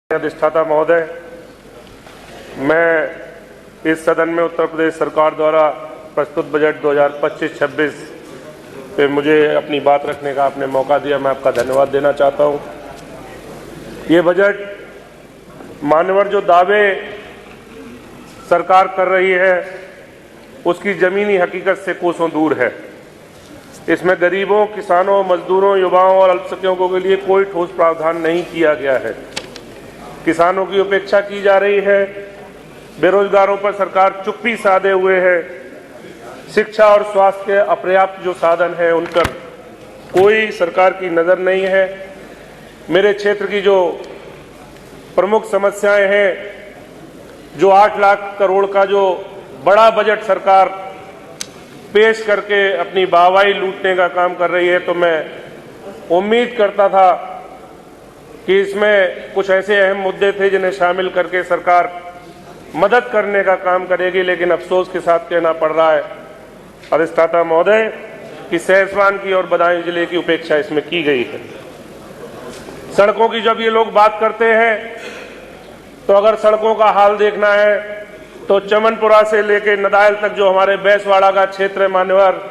अधिष्ठाता महोदय, मैं इस सदन में उत्तर प्रदेश सरकार द्वारा प्रस्तुत बजट 2025-26 पे मुझे अपनी बात रखने का आपने मौका दिया, मैं आपका धन्यवाद देना चाहता हूं। ये बजट मान्यवर जो दावे सरकार कर रही है उसकी जमीनी हकीकत से कोसों दूर है। इसमें गरीबों, किसानों, मजदूरों, युवाओं और अल्पसंख्यकों के लिए कोई ठोस प्रावधान नहीं किया गया है। किसानों की उपेक्षा की जा रही है, बेरोजगारों पर सरकार चुप्पी साधे हुए है, शिक्षा और स्वास्थ्य के अपर्याप्त जो साधन है उन पर कोई सरकार की नजर नहीं है। मेरे क्षेत्र की जो प्रमुख समस्याएं हैं, जो 8 लाख करोड़ का जो बड़ा बजट सरकार पेश करके अपनी वाहवाही लूटने का काम कर रही है, तो मैं उम्मीद करता था कि इसमें कुछ ऐसे अहम मुद्दे थे जिन्हें शामिल करके सरकार मदद करने का काम करेगी, लेकिन अफसोस के साथ कहना पड़ रहा है अधिष्ठाता महोदय कि सहसवान की और बदायूं जिले की उपेक्षा इसमें की गई है। सड़कों की जब ये लोग बात करते हैं तो अगर सड़कों का हाल देखना है तो चमनपुरा से लेकर नदायल तक जो हमारे बैसवाड़ा का क्षेत्र है मान्यवर,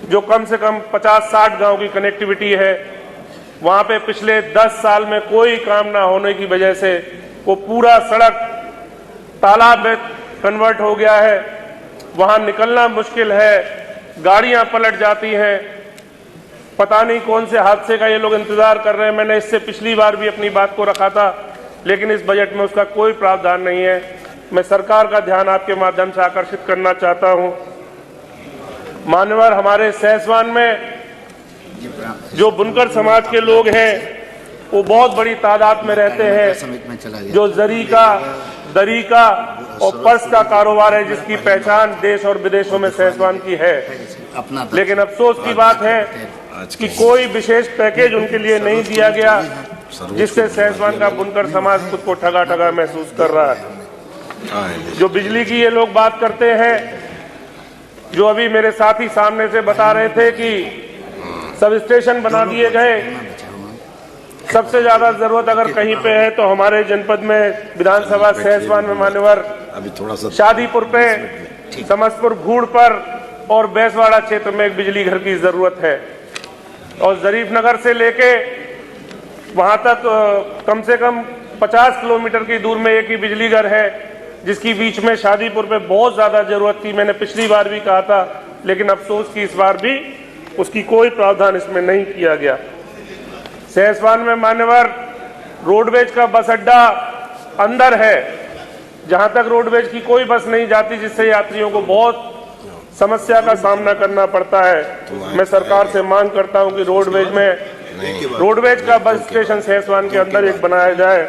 जो कम से कम 50-60 गांव की कनेक्टिविटी है, वहां पे पिछले 10 साल में कोई काम ना होने की वजह से वो पूरा सड़क तालाब में कन्वर्ट हो गया है। वहां निकलना मुश्किल है, गाड़ियां पलट जाती हैं, पता नहीं कौन से हादसे का ये लोग इंतजार कर रहे हैं। मैंने इससे पिछली बार भी अपनी बात को रखा था, लेकिन इस बजट में उसका कोई प्रावधान नहीं है। मैं सरकार का ध्यान आपके माध्यम से आकर्षित करना चाहता हूं। मान्यवर, हमारे सहसवान में जो बुनकर समाज के लोग हैं वो बहुत बड़ी तादाद में रहते हैं, जो जरी का, दरी का और पर्स का कारोबार है, जिसकी पहचान देश और विदेशों में सहसवान की है। लेकिन अफसोस की बात है कि कोई विशेष पैकेज उनके लिए नहीं दिया गया, जिससे सहसवान का बुनकर समाज खुद को ठगा ठगा महसूस कर रहा है। जो बिजली की ये लोग बात करते हैं, जो अभी मेरे साथी सामने से बता रहे थे कि सब स्टेशन बना दिए गए, सबसे ज्यादा जरूरत अगर कहीं पे है तो हमारे जनपद में विधानसभा सहसवान में मान्यवर अभी थोड़ा सा शादीपुर पे, समस्तपुर भूड़ पर और बैसवाड़ा क्षेत्र में एक बिजली घर की जरूरत है। और जरीफ नगर से लेके वहां तक कम से कम 50 किलोमीटर की दूर में एक ही बिजली घर है, जिसकी बीच में शादीपुर पे बहुत ज्यादा जरूरत थी। मैंने पिछली बार भी कहा था, लेकिन अफसोस की इस बार भी उसकी कोई प्रावधान इसमें नहीं किया गया। सहसवान में मान्यवर रोडवेज का बस अड्डा अंदर है, जहां तक रोडवेज की कोई बस नहीं जाती, जिससे यात्रियों को बहुत समस्या का सामना करना पड़ता है। मैं सरकार से मांग करता हूं कि रोडवेज का बस स्टेशन सहसवान के अंदर एक बनाया जाए।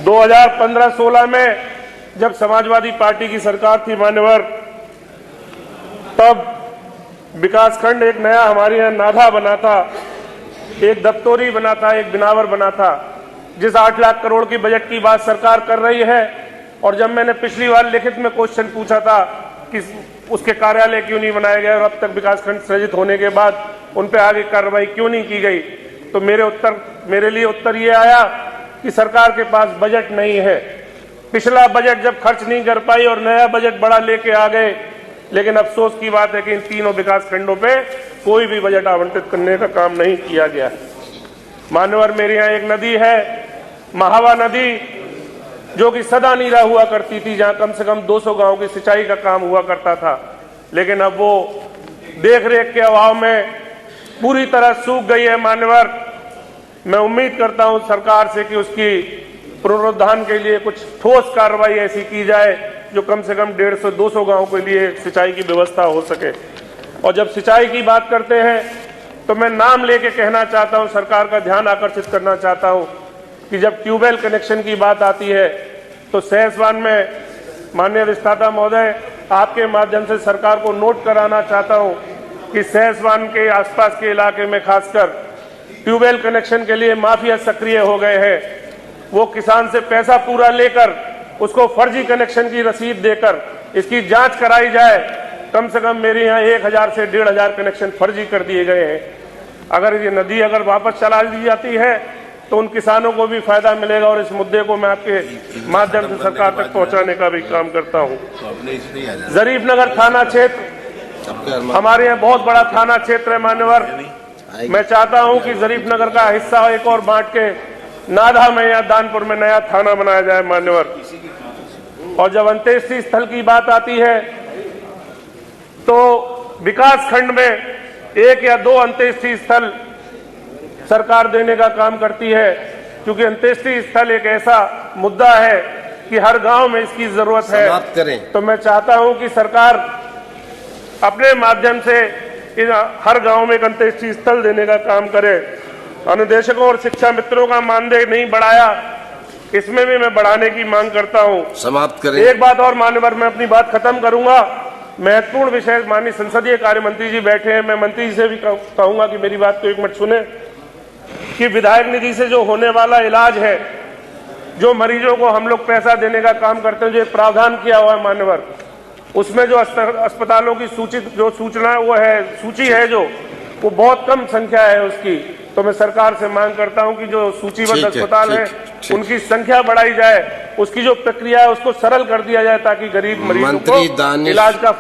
2015-16 में जब समाजवादी पार्टी की सरकार थी मान्यवर, तब विकासखंड एक नया हमारे यहाँ नाधा बना था, एक दत्तोरी बना था, एक बिनावर बना था, जिस 8 लाख करोड़ की बजट की बात सरकार कर रही है। और जब मैंने पिछली बार लिखित में क्वेश्चन पूछा था कि उसके कार्यालय क्यों नहीं बनाए गए और अब तक विकासखंड सृजित होने के बाद उन पर आगे कार्रवाई क्यों नहीं की गई, तो मेरे लिए उत्तर ये आया कि सरकार के पास बजट नहीं है। पिछला बजट जब खर्च नहीं कर पाई और नया बजट बड़ा लेके आ गए, लेकिन अफसोस की बात है कि इन तीनों विकास खंडों पे कोई भी बजट आवंटित करने का काम नहीं किया गया। मान्यवर, मेरे यहाँ एक नदी है, महावा नदी, जो कि सदा नीरा हुआ करती थी, जहां कम से कम 200 गांव की सिंचाई का काम हुआ करता था, लेकिन अब वो देख रेख के अभाव में पूरी तरह सूख गई है। मान्यवर, मैं उम्मीद करता हूं सरकार से कि उसकी पुनरुद्धार के लिए कुछ ठोस कार्रवाई ऐसी की जाए जो कम से कम 150-200 गांव के लिए सिंचाई की व्यवस्था हो सके। और जब सिंचाई की बात करते हैं तो मैं नाम लेके कहना चाहता हूं, सरकार का ध्यान आकर्षित करना चाहता हूं कि जब ट्यूबवेल कनेक्शन की बात आती है तो सहसवान में माननीय अधिष्ठाता महोदय, आपके माध्यम से सरकार को नोट कराना चाहता हूं कि सहसवान के आसपास के इलाके में खासकर ट्यूबवेल कनेक्शन के लिए माफिया सक्रिय हो गए हैं। वो किसान से पैसा पूरा लेकर उसको फर्जी कनेक्शन की रसीद देकर इसकी जांच कराई जाए। कम से कम मेरे यहाँ 1000 से 1500 कनेक्शन फर्जी कर दिए गए हैं। अगर ये नदी वापस चला दी जाती है तो उन किसानों को भी फायदा मिलेगा और इस मुद्दे को मैं आपके माध्यम से सरकार तक पहुंचाने का भी काम करता हूं। जरीफनगर थाना क्षेत्र हमारे यहाँ बहुत बड़ा थाना क्षेत्र है मान्यवर। मैं चाहता हूं कि जरीफनगर का हिस्सा एक और बांट के नाधा में या दानपुर में नया थाना बनाया जाए मान्यवर। और जब अंत्येष्टि स्थल की बात आती है तो विकास खंड में 1 या 2 अंत्येष्टि स्थल सरकार देने का काम करती है, क्योंकि अंत्येष्टि स्थल एक ऐसा मुद्दा है कि हर गांव में इसकी जरूरत है। तो मैं चाहता हूं कि सरकार अपने माध्यम से हर गांव में एक अंत्येष्टि स्थल देने का काम करे। अनुदेशकों और शिक्षा मित्रों का मानदेय नहीं बढ़ाया, इसमें भी मैं बढ़ाने की मांग करता हूं। समाप्त करें। एक बात और मान्यवर, मैं अपनी बात खत्म करूंगा। महत्वपूर्ण विषय, माननीय संसदीय कार्य मंत्री जी बैठे हैं, मैं मंत्री जी से भी कहूंगा कि मेरी बात को एक मिनट सुने कि विधायक निधि से जो होने वाला इलाज है, जो मरीजों को हम लोग पैसा देने का काम करते हैं, जो एक प्रावधान किया हुआ है मान्यवर, उसमें जो अस्पतालों की सूची है जो वो बहुत कम संख्या है उसकी। तो मैं सरकार से मांग करता हूं कि जो सूचीबद्ध अस्पताल है उनकी संख्या बढ़ाई जाए, उसकी जो प्रक्रिया है उसको सरल कर दिया जाए ताकि गरीब मरीजों को इलाज का